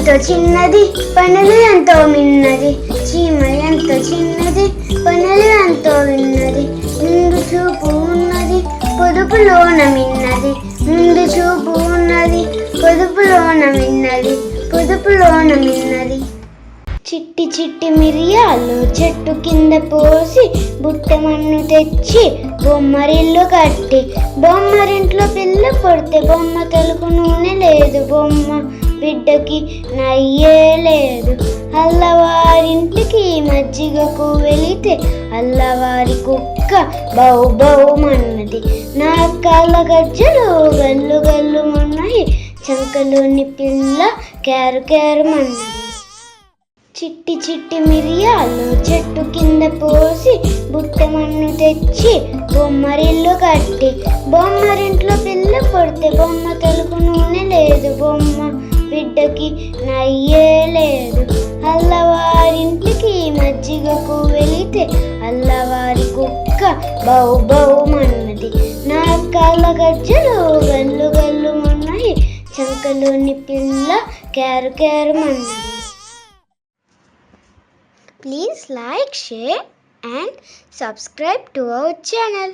ఎంతో చిన్నది పనులు ఎంతో మిన్నది, చీమ ఎంతో చిన్నది పనులు ఎంతో విన్నది, ముందు చూపు ఉన్నది పొదుపులోన మిన్నది, ముందు చూపు ఉన్నది పొదుపులోన మిన్నది, పొదుపులోన మిన్నది. చిట్టి చిట్టి మిరియాలు చెట్టు కింద పోసి బుట్ట మన్ను తెచ్చి బొమ్మరిల్లు కట్టి, బొమ్మరింట్లో పిల్ల పొడితే బొమ్మ తలుపు నూనె లేదు, బొమ్మ బిడ్డకి నయ్యే లేదు. అల్లవారింటికి మజ్జిగకు వెళితే అల్లవారి కుక్క బౌ బౌ మన్నది, నా కాళ్ళ గజ్జలు గల్లు గల్లు మన్నాయి, చంకలోని పిల్ల కేరు కేరు మన్నది. చిట్టి చిట్టి మిరియాలు చెట్టు కింద పోసి బుట్ట మన్ను తెచ్చి బొమ్మరిల్లు కట్టి, బొమ్మరింట్లో పిల్ల పొడితే బొమ్మ తలుపు నూనె లేదు, బొమ్మ బిడ్డకి నయ్యే లేదు. అల్లవారింటికి మజ్జిగకు వెళితే అల్లవారి కుక్క బౌ బౌ మన్నది, నా కాళ్ళ గజ్జలు గల్లు గల్లు మన్నాయి, చంకలోని పిల్ల కేరు కేరు మన్నది. Please like, share and subscribe to our channel.